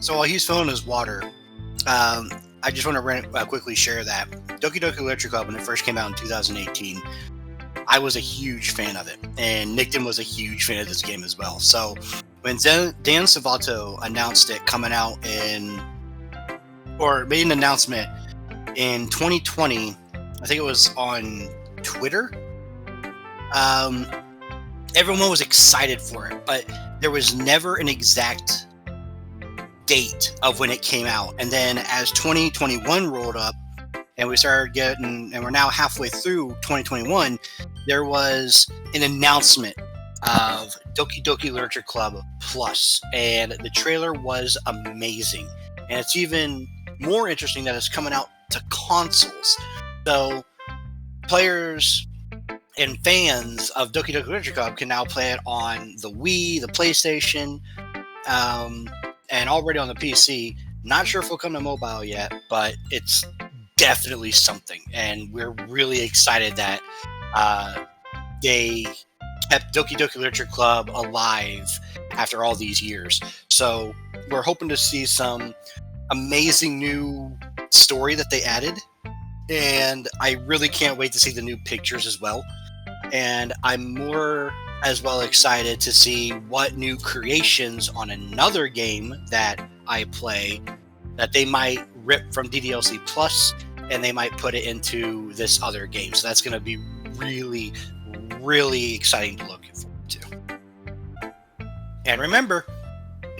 So while he's filling his water, I just want to quickly share that Doki Doki Literature Club, when it first came out in 2018, I was a huge fan of it, and Nickton was a huge fan of this game as well. So when Dan Savato announced it coming out or made an announcement in 2020, I think it was on Twitter, everyone was excited for it, but there was never an exact date of when it came out. And then as 2021 rolled up and we started getting, and we're now halfway through 2021, there was an announcement of Doki Doki Literature Club Plus, and the trailer was amazing. And it's even more interesting that it's coming out to consoles. So players and fans of Doki Doki Literature Club can now play it on the Wii, the PlayStation, and already on the PC. Not sure if it'll come to mobile yet, but it's definitely something. And we're really excited that they kept Doki Doki Literature Club alive after all these years. So we're hoping to see some amazing new story that they added. And I really can't wait to see the new pictures as well. And I'm more as well excited to see what new creations on another game that I play that they might rip from DDLC Plus and they might put it into this other game. So that's going to be really, really exciting to look forward to. And remember,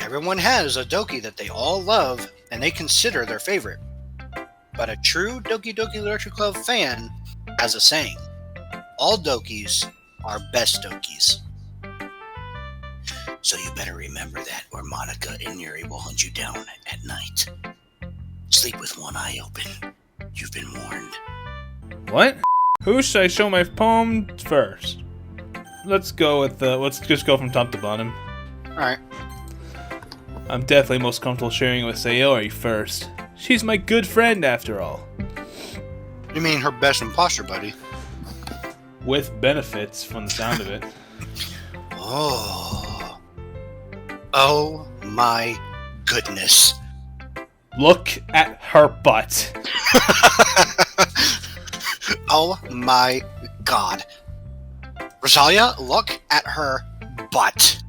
everyone has a Doki that they all love and they consider their favorite. But a true Doki Doki Literature Club fan has a saying: all Dokis are best Dokis. So you better remember that, or Monica and Yuri will hunt you down at night. Sleep with one eye open. You've been warned. What? Who should I show my poem first? Let's go with let's just go from top to bottom. Alright. I'm definitely most comfortable sharing it with Sayori first. She's my good friend after all. You mean her best imposter buddy? With benefits from the sound of it. Oh my goodness. Look at her butt. Oh my god. Rosalia, look at her butt.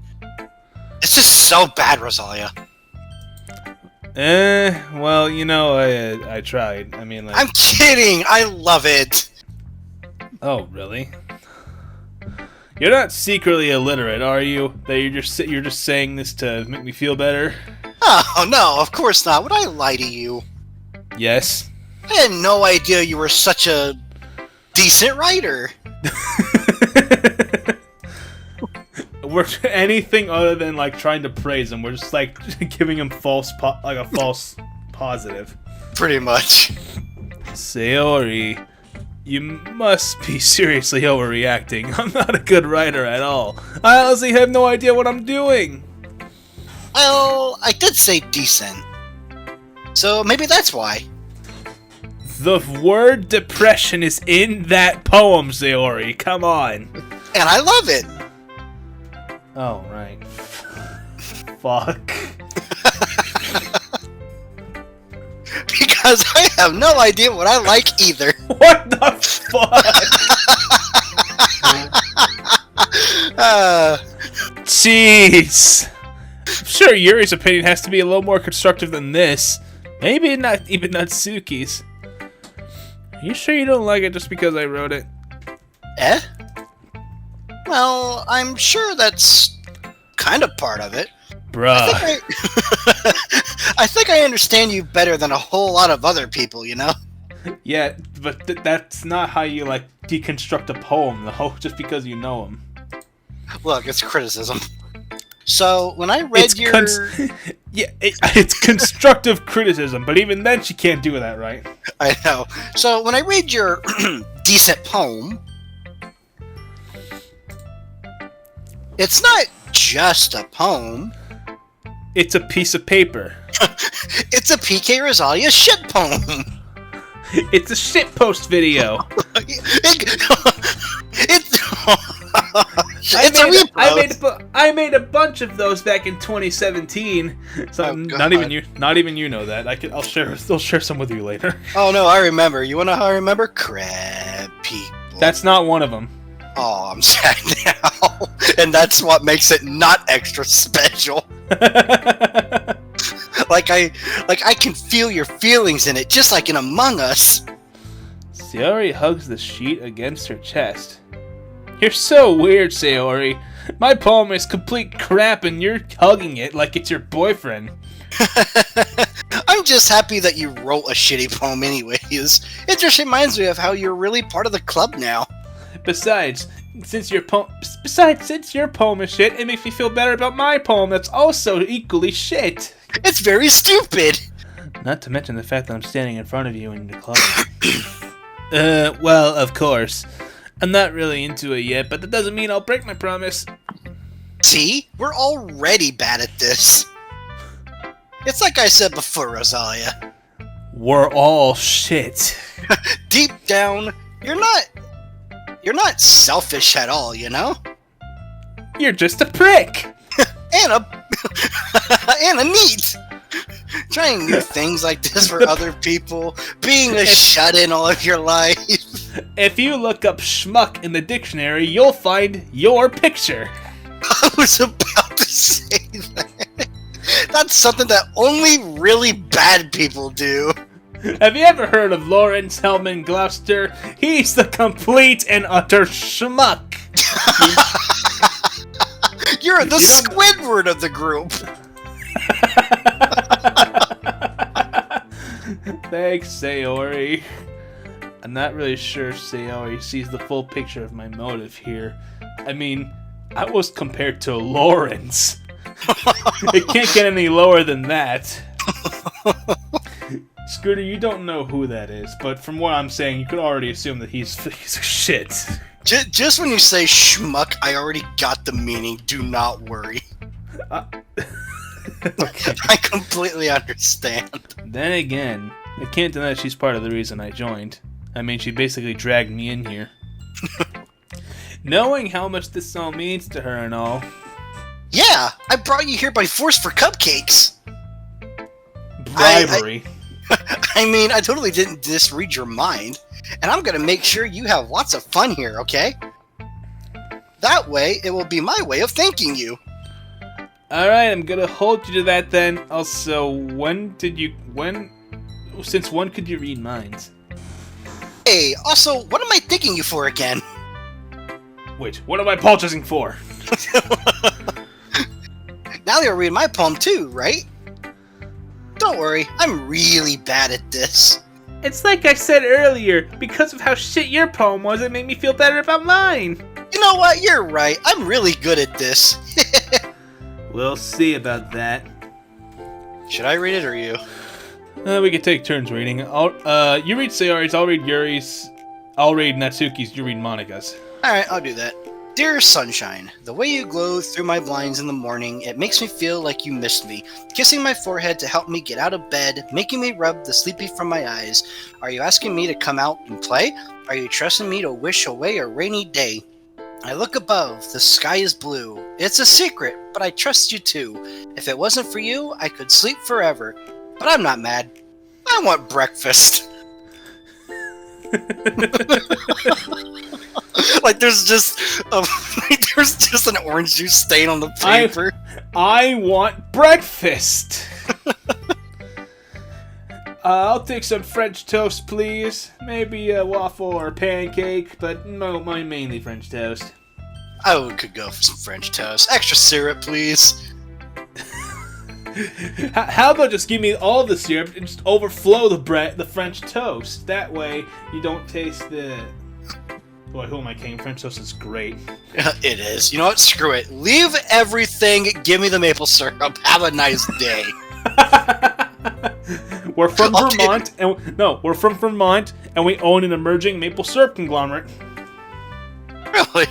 This is so bad, Rosalia. Well, you know, I tried. I mean, like... I'm kidding! I love it! Oh, really? You're not secretly illiterate, are you? That you're just saying this to make me feel better? Oh, no, of course not. Would I lie to you? Yes. I had no idea you were such a decent writer. We're anything other than like trying to praise him. We're just like giving him a false positive. Pretty much. Sayori, you must be seriously overreacting. I'm not a good writer at all. I honestly have no idea what I'm doing. Well, I did say decent. So maybe that's why. The word depression is in that poem, Sayori. Come on. And I love it. Oh, right. Fuck. Because I have no idea what I like either. What the fuck? Jeez. I'm sure Yuri's opinion has to be a little more constructive than this. Maybe not even Natsuki's. Are you sure you don't like it just because I wrote it? Eh? Well, I'm sure that's kind of part of it. Bruh. I think I understand you better than a whole lot of other people, you know? Yeah, but that's not how you, like, deconstruct a poem, though, just because you know them. Look, it's criticism. So, when I read it's constructive criticism, but even then she can't do that, right? I know. So, when I read your decent poem, it's not just a poem. It's a piece of paper. It's a PK Rosalia shit poem. It's a shitpost video. I made a bunch of those back in 2017. So not even you know that. I'll share some with you later. Oh no, I remember. You wanna know how I remember? Crab people. That's not one of them. Oh, I'm sad now. And that's what makes it not extra special. Like I can feel your feelings in it, just like in Among Us. Sayori hugs the sheet against her chest. You're so weird, Sayori. My poem is complete crap and you're hugging it like it's your boyfriend. I'm just happy that you wrote a shitty poem anyways. It just reminds me of how you're really part of the club now. Besides, since your poem is shit, it makes me feel better about my poem that's also equally shit. It's very stupid. Not to mention the fact that I'm standing in front of you in the club. Well, of course. I'm not really into it yet, but that doesn't mean I'll break my promise. See? We're already bad at this. It's like I said before, Rosalia. We're all shit. Deep down, you're not selfish at all, you know? You're just a prick. and a neat. Trying new things like this for other people, being a shut-in all of your life. If you look up schmuck in the dictionary, you'll find your picture. I was about to say that. That's something that only really bad people do. Have you ever heard of Lawrence Hellman Gloucester? He's the complete and utter schmuck. You're the Squidward of the group. Thanks, Sayori. I'm not really sure Sayori sees the full picture of my motive here. I mean, I was compared to Lawrence. It can't get any lower than that. Scooter, you don't know who that is, but from what I'm saying, you could already assume that he's shit. Just when you say schmuck, I already got the meaning. Do not worry. Okay. I completely understand. Then again, I can't deny she's part of the reason I joined. I mean, she basically dragged me in here. Knowing how much this all means to her and all. Yeah, I brought you here by force for cupcakes. Bribery. I mean, I totally didn't misread your mind, and I'm gonna make sure you have lots of fun here, okay? That way, it will be my way of thanking you. Alright, I'm gonna hold you to that then. Also, since when could you read minds? Hey, also, what am I thanking you for again? Wait, what am I apologizing for? Now you'll read my poem too, right? Don't worry, I'm really bad at this. It's like I said earlier, because of how shit your poem was, it made me feel better about mine. You know what, you're right, I'm really good at this. We'll see about that. Should I read it or you? We can take turns reading. You read Sayori's, I'll read Yuri's, I'll read Natsuki's, you read Monika's. Alright, I'll do that. Dear Sunshine, the way you glow through my blinds in the morning, it makes me feel like you missed me. Kissing my forehead to help me get out of bed, making me rub the sleepy from my eyes. Are you asking me to come out and play? Are you trusting me to wish away a rainy day? I look above, the sky is blue. It's a secret, but I trust you too. If it wasn't for you, I could sleep forever. But I'm not mad. I want breakfast. Like there's just an orange juice stain on the paper. I want breakfast. I'll take some French toast, please. Maybe a waffle or a pancake, but mainly French toast. I could go for some French toast. Extra syrup, please. How about just give me all the syrup and just overflow the French toast? That way you don't taste the... Boy, who am I kidding? French toast is great. It is. You know what? Screw it. Leave everything. Give me the maple syrup. Have a nice day. We're from Vermont, we're from Vermont, and we own an emerging maple syrup conglomerate. Really?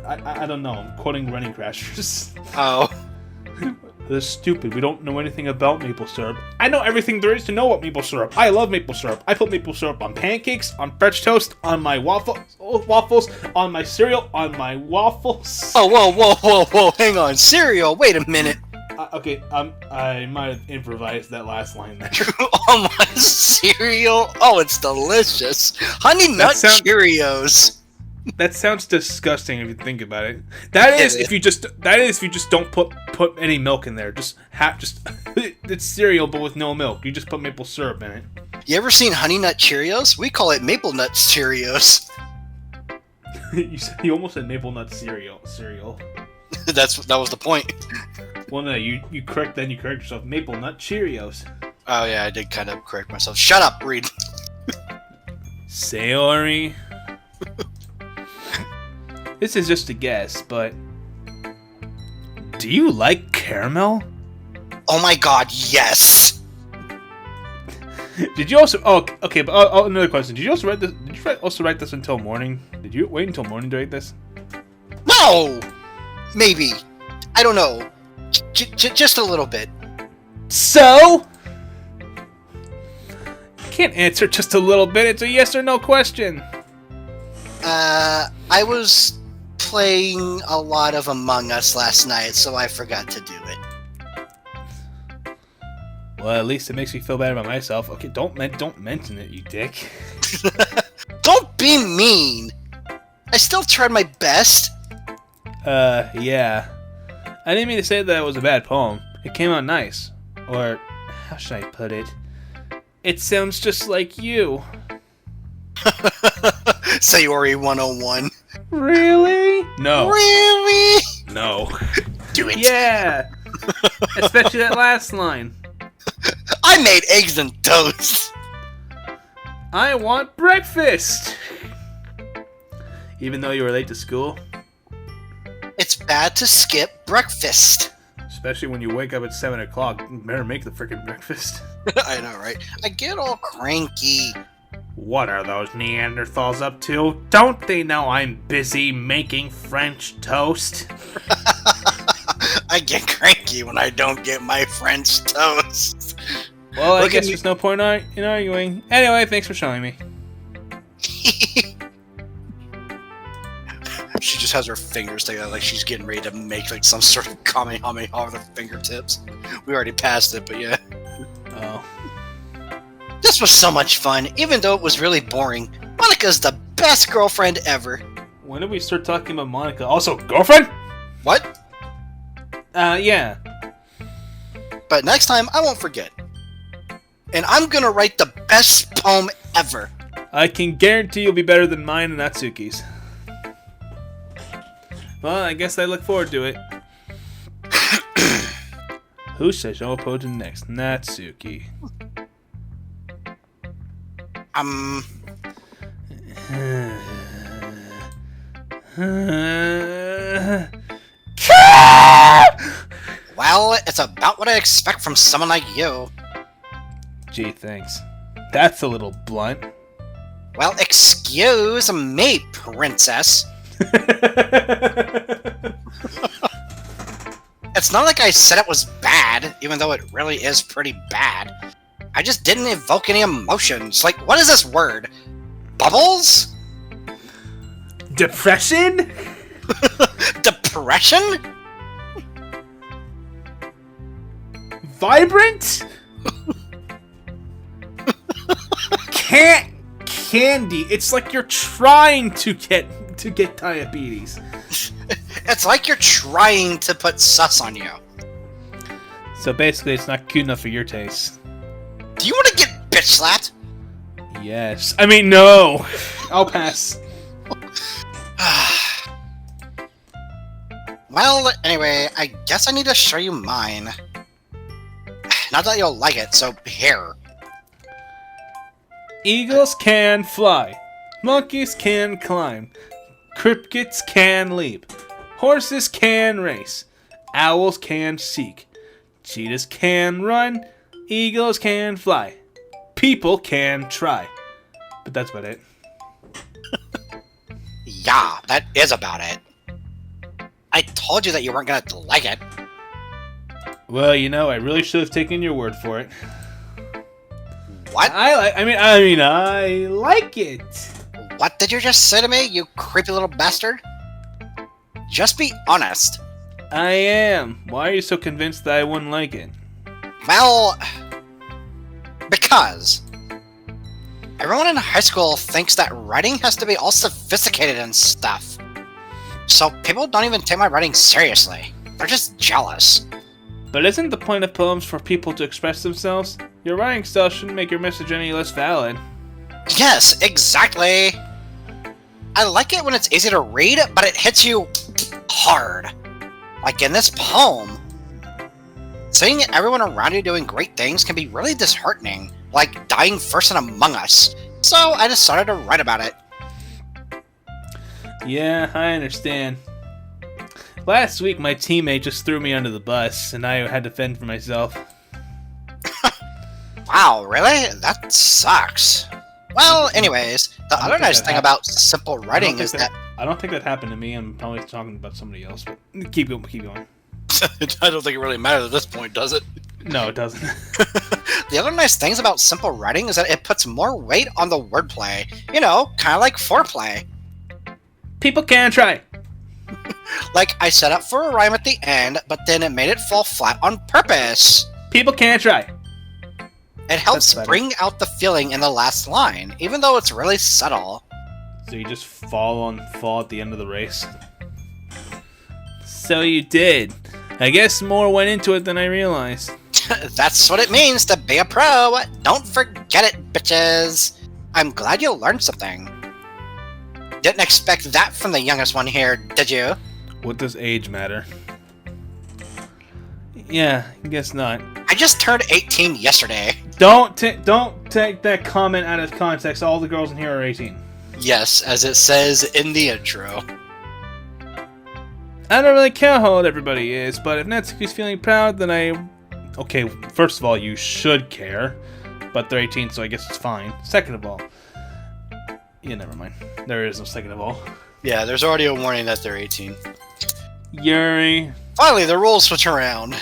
I don't know. I'm quoting Running Crashers. Oh. This is stupid. We don't know anything about maple syrup. I know everything there is to know about maple syrup. I love maple syrup. I put maple syrup on pancakes, on French toast, on my waffles, on my cereal, on my waffles. Oh, whoa. Hang on. Cereal. Wait a minute. Okay, I might have improvised that last line there. On my cereal? Oh, it's delicious. Honey Nut Cheerios. That sounds disgusting if you think about it. That is if you just don't put any milk in there. It's cereal but with no milk. You just put maple syrup in it. You ever seen Honey Nut Cheerios? We call it Maple Nut Cheerios. you almost said maple nut cereal. That was the point. Well, no, you correct yourself. Maple Nut Cheerios. Oh yeah, I did kind of correct myself. Shut up, Reed. Sayori. This is just a guess, but do you like caramel? Oh my god, yes. Did you also? Oh, okay. But another question. Did you also write this? Did you also write this until morning? Did you wait until morning to write this? No. Maybe. I don't know. Just a little bit. So? You can't answer just a little bit. It's a yes or no question. I was playing a lot of Among Us last night, so I forgot to do it. Well, at least it makes me feel bad about myself. Okay, don't mention it, you dick. Don't be mean. I still tried my best. Yeah. I didn't mean to say that it was a bad poem. It came out nice. Or, how should I put it? It sounds just like you. Sayori 101. Really? No. Really? No. Do it. Yeah. Especially that last line. I made eggs and toast. I want breakfast. Even though you were late to school? It's bad to skip breakfast. Especially when you wake up at 7 o'clock. You better make the freaking breakfast. I know, right? I get all cranky. What are those Neanderthals up to? Don't they know I'm busy making French toast? I get cranky when I don't get my French toast. Well, I guess there's no point in arguing. Anyway, thanks for showing me. She just has her fingers together like she's getting ready to make like some sort of Kamehameha with her fingertips. We already passed it, but yeah. Oh. This was so much fun, even though it was really boring. Monica's the best girlfriend ever. When did we start talking about Monica? Also, girlfriend? What? Yeah. But next time, I won't forget. And I'm gonna write the best poem ever. I can guarantee you'll be better than mine and Natsuki's. Well, I guess I look forward to it. Who says I'll pose next? Natsuki. Well, it's about what I expect from someone like you. Gee, thanks. That's a little blunt. Well, excuse me, princess. It's not like I said it was bad, even though it really is pretty bad. I just didn't evoke any emotions. Like, what is this word? Bubbles? Depression? Depression? Vibrant? Candy. It's like you're trying to get diabetes. It's like you're trying to put sus on you. So basically, it's not cute enough for your taste. Do you want to get bitch slapped? Yes. I mean, no. I'll pass. Well, anyway, I guess I need to show you mine. Not that you'll like it, so here. Eagles can fly. Monkeys can climb. Crickets can leap. Horses can race. Owls can seek. Cheetahs can run. Eagles can fly. People can try. But that's about it. Yeah, that is about it. I told you that you weren't gonna like it. Well, I really should have taken your word for it. What? I like it. What did you just say to me, you creepy little bastard? Just be honest. I am. Why are you so convinced that I wouldn't like it? Well, because everyone in high school thinks that writing has to be all sophisticated and stuff. So people don't even take my writing seriously. They're just jealous. But isn't the point of poems for people to express themselves? Your writing style shouldn't make your message any less valid. Yes, exactly. I like it when it's easy to read, but it hits you hard. Like in this poem. Seeing everyone around you doing great things can be really disheartening, like dying first in Among Us. So I decided to write about it. Yeah, I understand. Last week, my teammate just threw me under the bus, and I had to fend for myself. Wow, really? That sucks. Well, anyways, the other nice thing about simple writing is that... I don't think that happened to me. I'm probably talking about somebody else, but keep going. I don't think it really matters at this point, does it? No, it doesn't. The other nice things about simple writing is that it puts more weight on the wordplay. You know, kind of like foreplay. People can try. Like, I set up for a rhyme at the end, but then it made it fall flat on purpose. People can try. It helps bring out the feeling in the last line, even though it's really subtle. So you just fall at the end of the race? So you did. I guess more went into it than I realized. That's what it means to be a pro. Don't forget it, bitches. I'm glad you learned something. Didn't expect that from the youngest one here, did you? What does age matter? Yeah, I guess not. I just turned 18 yesterday. Don't take that comment out of context. All the girls in here are 18. Yes, as it says in the intro. I don't really care how old everybody is, but if Natsuki's feeling proud, then Okay, first of all, you should care, but they're 18, so I guess it's fine. Second of all... Yeah, never mind. There is no second of all. Yeah, there's already a warning that they're 18. Yuri. Finally, the rules switch around.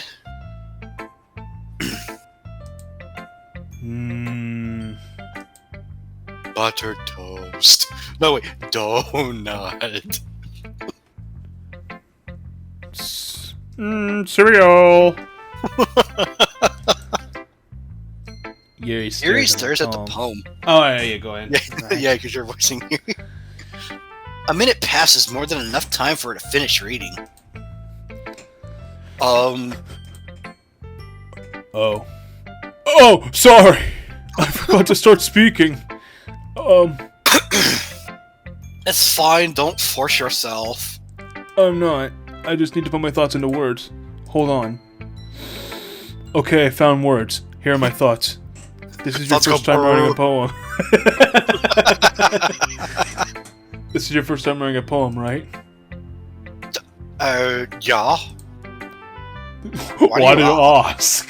Butter toast. No, wait. Donut. Cereal. Yuri stares at the poem. Oh, yeah, go ahead. Yeah, because you're voicing Yuri. A minute passes, more than enough time for her to finish reading. Oh, sorry. I forgot to start speaking. It's fine, don't force yourself. I'm not. I just need to put my thoughts into words. Hold on. Okay, I found words. Here are my thoughts. This is your first time writing a poem. This is your first time writing a poem, right? Yeah. Why do you ask?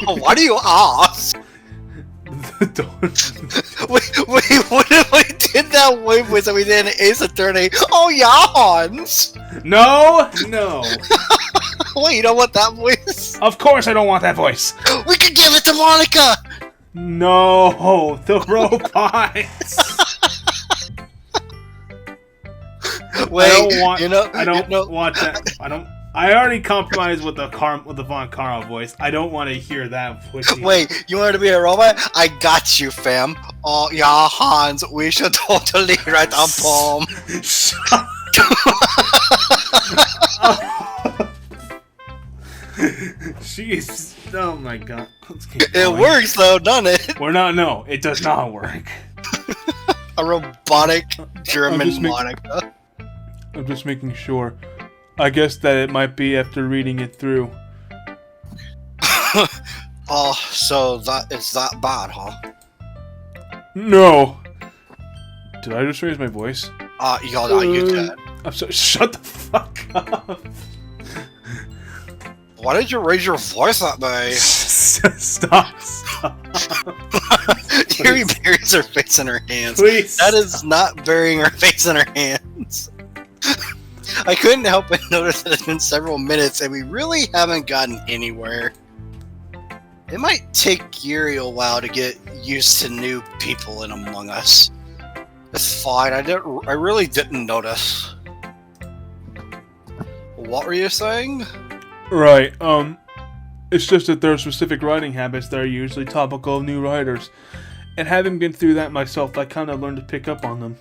Why do you ask? Wait, what if we did that voice that we did in Ace Attorney? Oh, yeah, Hans! No! Wait, you don't want that voice? Of course I don't want that voice! We could give it to Monica! No! The robots! Wait, I don't want that. I already compromised with the Von Carl voice. I don't want to hear that voice either. Wait, you wanted to be a robot? I got you, fam. Oh, yeah, Hans, we should totally write a poem. Jeez. Oh my god. It works though, doesn't it? No, it does not work. A robotic German Monica. I'm just making sure. I guess that it might be after reading it through. Oh, so it's that bad, huh? No. Did I just raise my voice? Yeah, you did. I'm sorry. Shut the fuck up. Why did you raise your voice that way? Stop. Yuri buries her face in her hands. Please. That is not burying her face in her hands. I couldn't help but notice that it's been several minutes and we really haven't gotten anywhere. It might take Yuri a while to get used to new people in Among Us. It's fine. I really didn't notice. What were you saying? Right. It's just that there are specific writing habits that are usually topical of new writers, and having been through that myself, I kind of learned to pick up on them.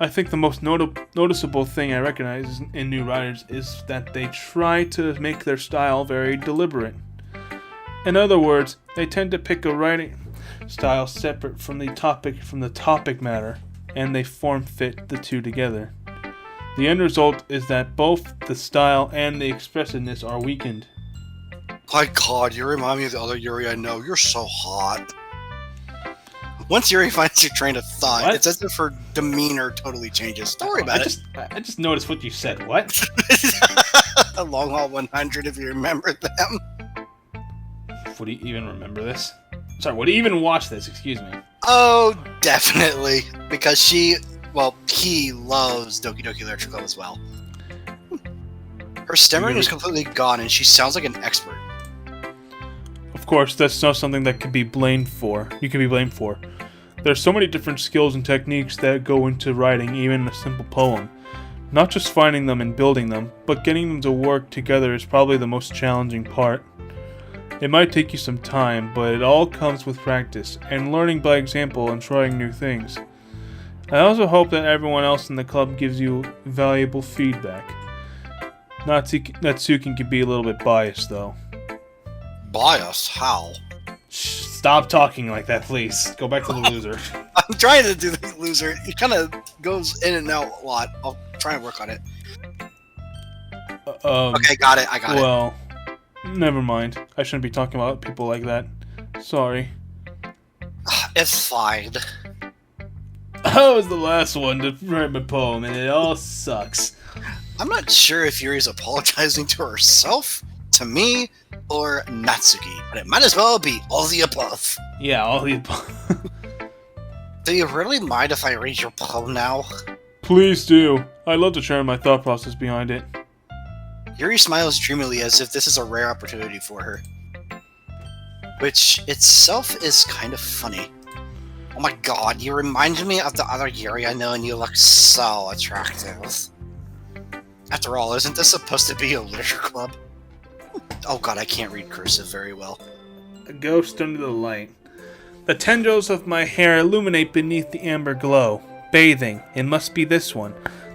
I think the most noticeable thing I recognize in new writers is that they try to make their style very deliberate. In other words, they tend to pick a writing style separate from the topic matter, and they form fit the two together. The end result is that both the style and the expressiveness are weakened. My God, you remind me of the other Yuri I know. You're so hot. Once Yuri finds your train of thought, What? it's as if her demeanor totally changes. Don't worry about it. I just noticed what you said. What? Long Haul 100, if you remember them. What do you even remember this? Sorry, what do you even watch this? Excuse me. Oh, definitely. Because he loves Doki Doki Literature Club as well. Her stammering is completely gone, and she sounds like an expert. Of course, that's not something that can be blamed for. You can be blamed for. There's so many different skills and techniques that go into writing even a simple poem. Not just finding them and building them, but getting them to work together is probably the most challenging part. It might take you some time, but it all comes with practice, and learning by example and trying new things. I also hope that everyone else in the club gives you valuable feedback. Natsuki can be a little bit biased, though. Bias? How? Shh, stop talking like that, please. Go back to the loser. I'm trying to do the loser. He kind of goes in and out a lot. I'll try and work on it. Okay, got it. I got it. Well, never mind. I shouldn't be talking about people like that. Sorry. It's fine. I was the last one to write my poem, and it all sucks. I'm not sure if Yuri's apologizing to herself, to me, or Natsuki, but it might as well be all the above. Yeah, all the above. Do you really mind if I read your poem now? Please do. I'd love to share my thought process behind it. Yuri smiles dreamily as if this is a rare opportunity for her. Which itself is kind of funny. Oh my God, you reminded me of the other Yuri I know and you look so attractive. After all, isn't this supposed to be a literature club? Oh God, I can't read cursive very well. A ghost under the light. The tendrils of my hair illuminate beneath the amber glow. Bathing. It must be this one.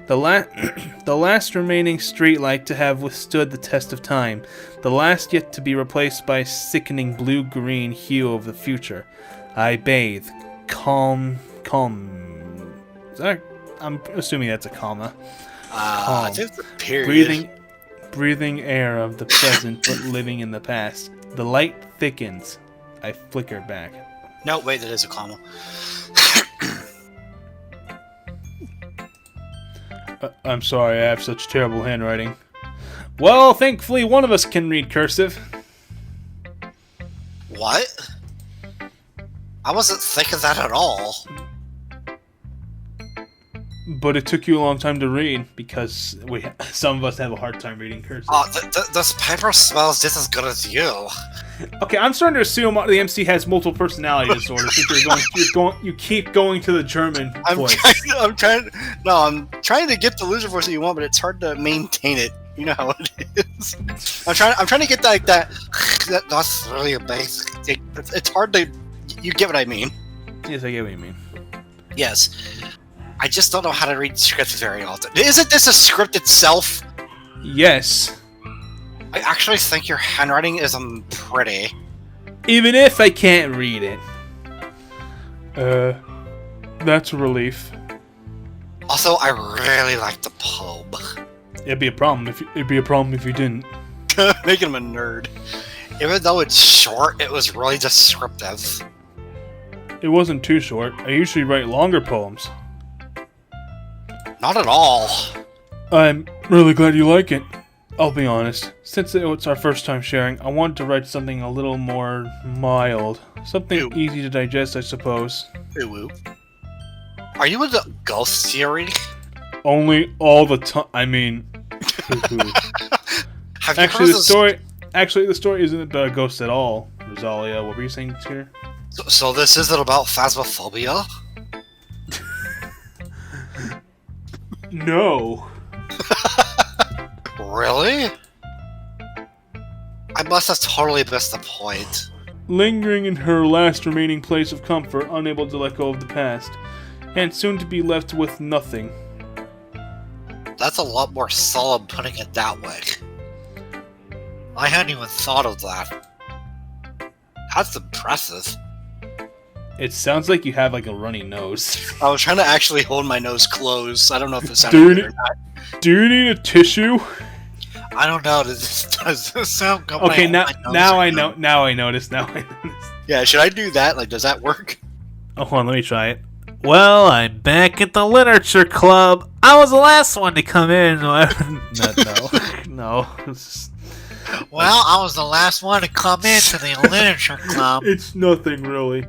The last remaining streetlight to have withstood the test of time. The last yet to be replaced by a sickening blue-green hue of the future. I bathe. Calm. I'm assuming that's a comma. I think it's a period. Breathing air of the present, but living in the past. The light thickens. I flicker back. No, wait, that is a comma. I'm sorry, I have such terrible handwriting. Well, thankfully one of us can read cursive. What? I wasn't thinking that at all. But it took you a long time to read, because some of us have a hard time reading cursive. Oh, this paper smells just as good as you. Okay, I'm starting to assume the MC has multiple personality disorder. Since you keep going to the German voice. I'm trying to get the loser voice that you want, but it's hard to maintain it. You know how it is. I'm trying to get that's really amazing. It's hard to. You get what I mean? Yes, I get what you mean. Yes. I just don't know how to read scripts very often. Isn't this a script itself? Yes. I actually think your handwriting is pretty. Even if I can't read it. That's a relief. Also, I really like the poem. It'd be a problem if you didn't. Making him a nerd. Even though it's short, it was really descriptive. It wasn't too short. I usually write longer poems. Not at all. I'm really glad you like it. I'll be honest. Since it's our first time sharing, I wanted to write something a little more mild. Something easy to digest, I suppose. Are you into ghost theory? only all the time. I mean, actually, the story isn't about a ghost at all. Rosalia, what were you saying here? So this isn't about phasmophobia? No. Really? I must have totally missed the point. Lingering in her last remaining place of comfort, unable to let go of the past, and soon to be left with nothing. That's a lot more solid putting it that way. I hadn't even thought of that. That's impressive. It sounds like you have like a runny nose. I was trying to actually hold my nose closed. I don't know if it sounded good or not. Do you need a tissue? I don't know. Does this sound good? Okay, now I know. Now I notice. Yeah, should I do that? Like, does that work? Oh, hold on, let me try it. Well, I'm back at the literature club. I was the last one to come in. No. Well, I was the last one to come into the literature club. It's nothing, really.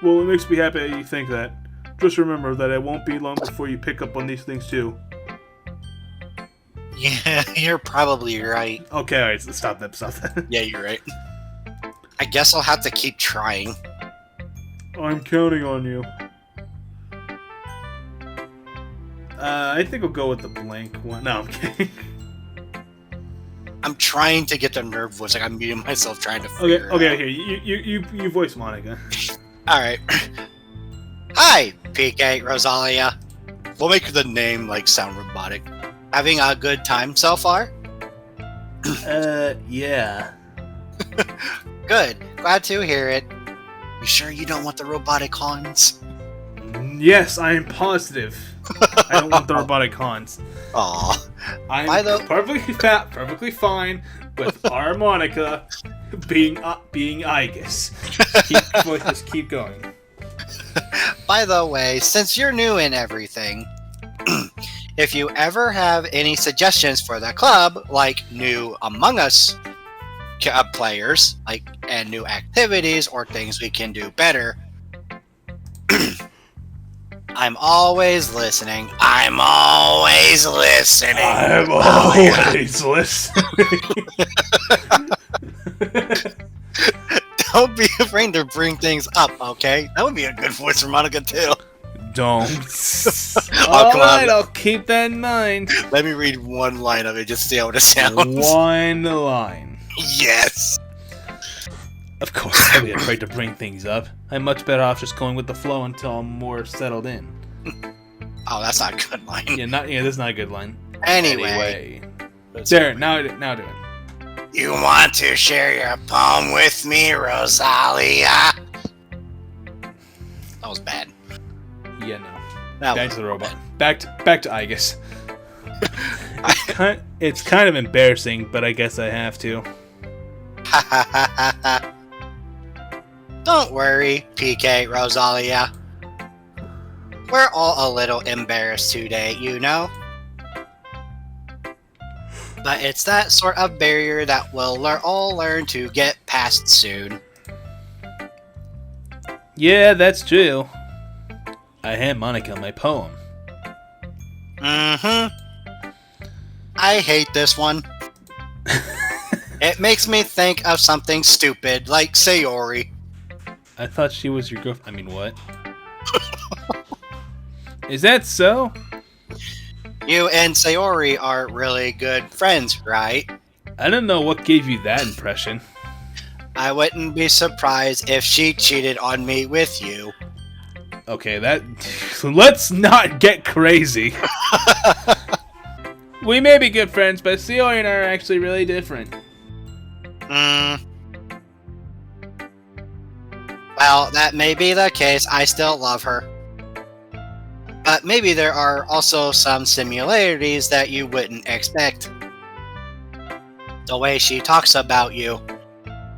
Well, it makes me happy that you think that. Just remember that it won't be long before you pick up on these things, too. Yeah, you're probably right. Okay, alright, so stop that. Yeah, you're right. I guess I'll have to keep trying. I'm counting on you. I think we'll go with the blank one. No, I'm kidding. I'm trying to get the nerve voice. Like, I'm muting myself trying to figure it out. Okay, here. You voice Monica. Alright. Hi, PK, Rosalia. We'll make the name, like, sound robotic. Having a good time so far? Yeah. Good. Glad to hear it. You sure you don't want the robotic Hans? Yes, I am positive. I don't want the robotic Hans. Aw. I'm perfectly fine with our Monica being Igus. Just keep going. By the way, since you're new in everything, if you ever have any suggestions for the club, like new Among Us players, and new activities or things we can do better, I'm always listening. I'm always listening. Don't be afraid to bring things up, okay? That would be a good voice for Monica, too. Don't. Alright, I'll keep that in mind. Let me read one line of it, just to see how it sounds. One line. Yes. Of course, I'd be afraid to bring things up. I'm much better off just going with the flow until I'm more settled in. Oh, that's not a good line. Yeah, that's not a good line. Anyway. There, now do it. You want to share your poem with me, Rosalia? That was bad. Yeah, no. Back to the robot. Back to Igus. It's kind of embarrassing, but I guess I have to. Don't worry, PK, Rosalia. We're all a little embarrassed today, you know? But it's that sort of barrier that we'll all learn to get past soon. Yeah, that's true. I hand Monica my poem. Mm-hmm. I hate this one. It makes me think of something stupid, like Sayori. I thought she was your girlfriend. I mean, what? Is that so? You and Sayori are really good friends, right? I don't know what gave you that impression. I wouldn't be surprised if she cheated on me with you. Okay, let's not get crazy. We may be good friends, but Sayori and I are actually really different. Well, that may be the case. I still love her. But maybe there are also some similarities that you wouldn't expect. The way she talks about you.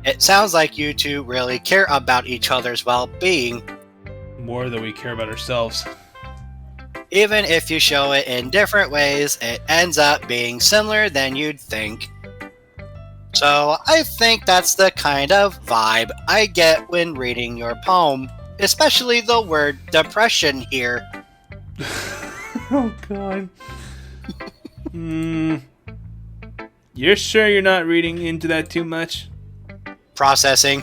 It sounds like you two really care about each other's well-being. More than we care about ourselves. Even if you show it in different ways, it ends up being similar than you'd think. So I think that's the kind of vibe I get when reading your poem, especially the word depression here. Oh god. You're sure you're not reading into that too much? Processing.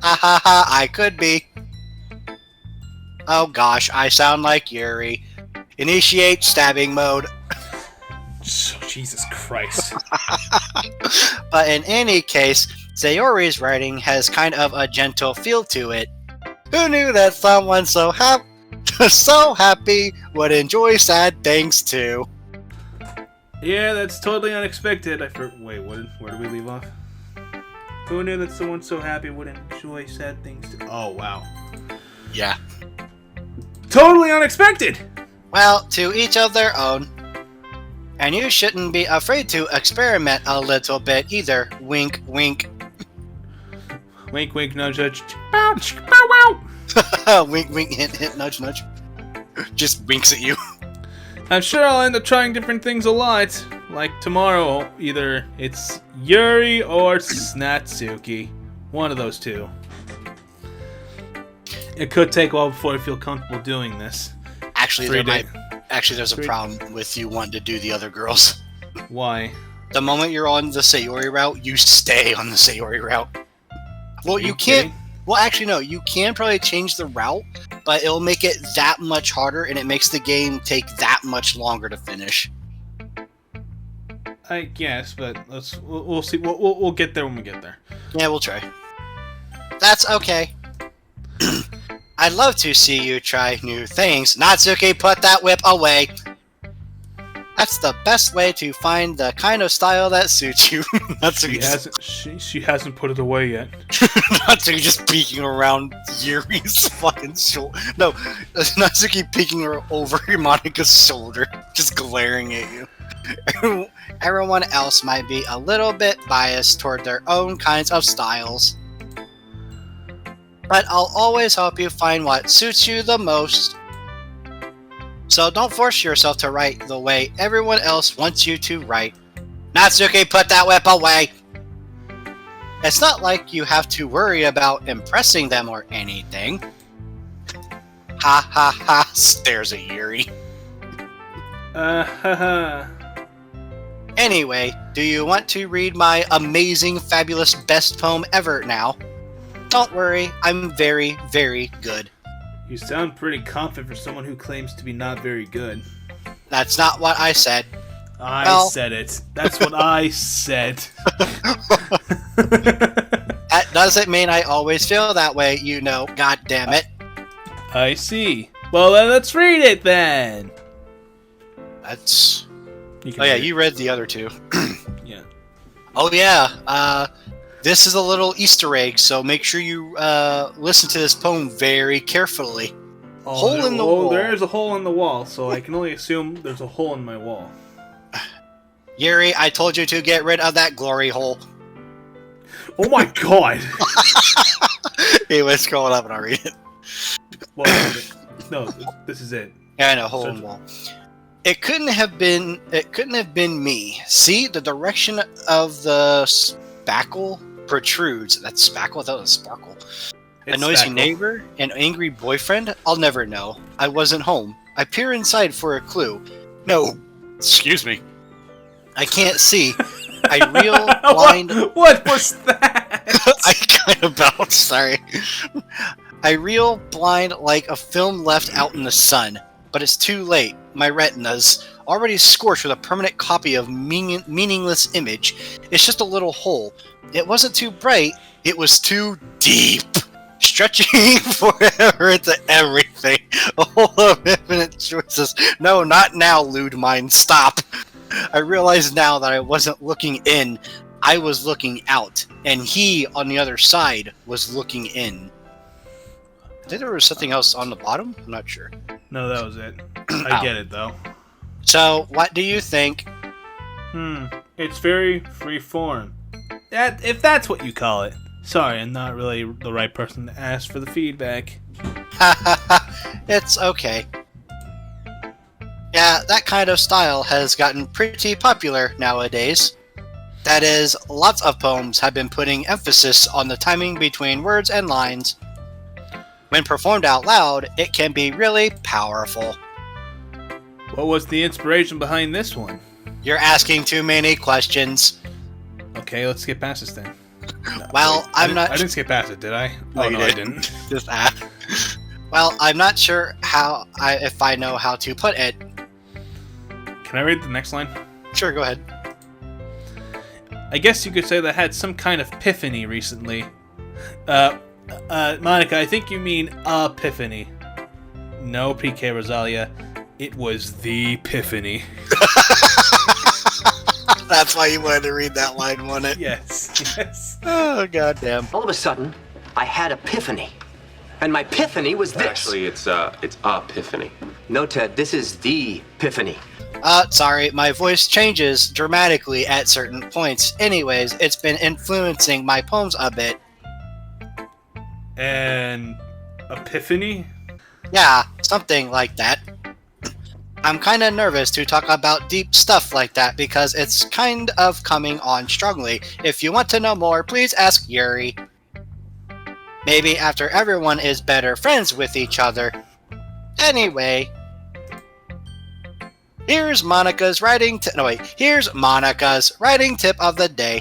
Ha ha ha, I could be. Oh gosh, I sound like Yuri. Initiate stabbing mode. Jesus Christ. But in any case, Sayori's writing has kind of a gentle feel to it. Who knew that someone so happy would enjoy sad things too? Yeah, that's totally unexpected. Wait, where did we leave off? Who knew that someone so happy would enjoy sad things too? Oh, wow. Yeah. Totally unexpected! Well, to each of their own. And you shouldn't be afraid to experiment a little bit either. Wink, wink. Wink, wink, nudge, nudge. Bow, bow, wow. Wink, wink, hint, hint, nudge, nudge. Just winks at you. I'm sure I'll end up trying different things a lot. Like tomorrow, either it's Yuri or Snatsuki. One of those two. It could take a while before I feel comfortable doing this. Actually, there's a problem with you wanting to do the other girls. Why? The moment you're on the Sayori route, you stay on the Sayori route. Well, you can't. Kidding? Well, actually, no. You can probably change the route, but it'll make it that much harder, and it makes the game take that much longer to finish. I guess, but we'll see. We'll get there when we get there. Yeah, we'll try. That's okay. I'd love to see you try new things. Natsuki, put that whip away. That's the best way to find the kind of style that suits you. She hasn't put it away yet. Natsuki just peeking around Yuri's fucking shoulder. No, Natsuki peeking over Monika's shoulder, just glaring at you. Everyone else might be a little bit biased toward their own kinds of styles. But I'll always help you find what suits you the most. So don't force yourself to write the way everyone else wants you to write. Natsuki, put that whip away! It's not like you have to worry about impressing them or anything. Ha ha ha, stares at Yuri. Haha. Anyway, do you want to read my amazing, fabulous best poem ever now? Don't worry, I'm very, very good. You sound pretty confident for someone who claims to be not very good. That's not what I said. I said it. That's what I said. That doesn't mean I always feel that way, you know. God damn it. I see. Well, then let's read it then. That's... Oh yeah, you read the other two. Yeah. Oh yeah, this is a little Easter egg, so make sure you listen to this poem very carefully. Hole in the wall. There's a hole in the wall, so I can only assume there's a hole in my wall. Yuri, I told you to get rid of that glory hole. Oh my god! Anyway, scroll it up and I'll read it. Well, no, this is it. Yeah, I know, hole in the wall. It couldn't have been me. See, the direction of the spackle protrudes. That's spackle? I thought it was sparkle. It's a noisy spackle. neighbor? An angry boyfriend? I'll never know. I wasn't home. I peer inside for a clue. No. Excuse me. I can't see. I reel blind... What was that? I kind of bounced, sorry. I reel blind like a film left out in the sun. But it's too late. My retina's already scorched with a permanent copy of meaningless image. It's just a little hole. It wasn't too bright. It was too deep. Stretching forever into everything. A hole of infinite choices. No, not now, lewd mind. Stop. I realize now that I wasn't looking in. I was looking out. And he, on the other side, was looking in. I think there was something else on the bottom? I'm not sure. No, that was it. I get it, though. So, what do you think? It's very freeform. If that's what you call it. Sorry, I'm not really the right person to ask for the feedback. It's okay. Yeah, that kind of style has gotten pretty popular nowadays. That is, lots of poems have been putting emphasis on the timing between words and lines. When performed out loud, it can be really powerful. What was the inspiration behind this one? You're asking too many questions. Okay, let's skip past this then. Well, I I'm didn't skip past it, did I? No, Oh, you no, I didn't. didn't. Just well, I'm not sure if I know how to put it. Can I read the next line? Sure, go ahead. I guess you could say that I had some kind of epiphany recently. Monica, I think you mean epiphany. No, PK Rosalia. It was the epiphany. That's why you wanted to read that line, wasn't it? Yes. Oh, goddamn. All of a sudden, I had epiphany. And my epiphany was this. Actually, it's epiphany. No, Ted, this is the epiphany. Sorry, my voice changes dramatically at certain points. Anyways, it's been influencing my poems a bit. And epiphany? Yeah, something like that. I'm kinda nervous to talk about deep stuff like that because it's kind of coming on strongly. If you want to know more, please ask Yuri. Maybe after everyone is better friends with each other. Anyway, here's Monica's writing tip of the day.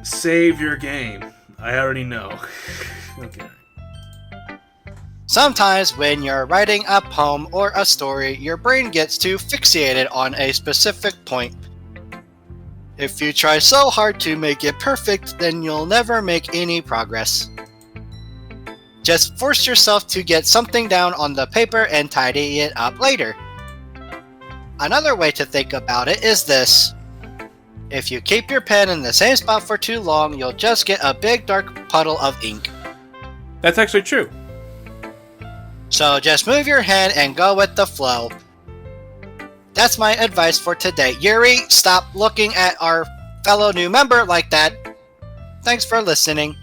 Save your game. I already know. Okay. Sometimes when you're writing a poem or a story, your brain gets too fixated on a specific point. If you try so hard to make it perfect, then you'll never make any progress. Just force yourself to get something down on the paper and tidy it up later. Another way to think about it is this. If you keep your pen in the same spot for too long, you'll just get a big dark puddle of ink. That's actually true. So just move your hand and go with the flow. That's my advice for today. Yuri, stop looking at our fellow new member like that. Thanks for listening.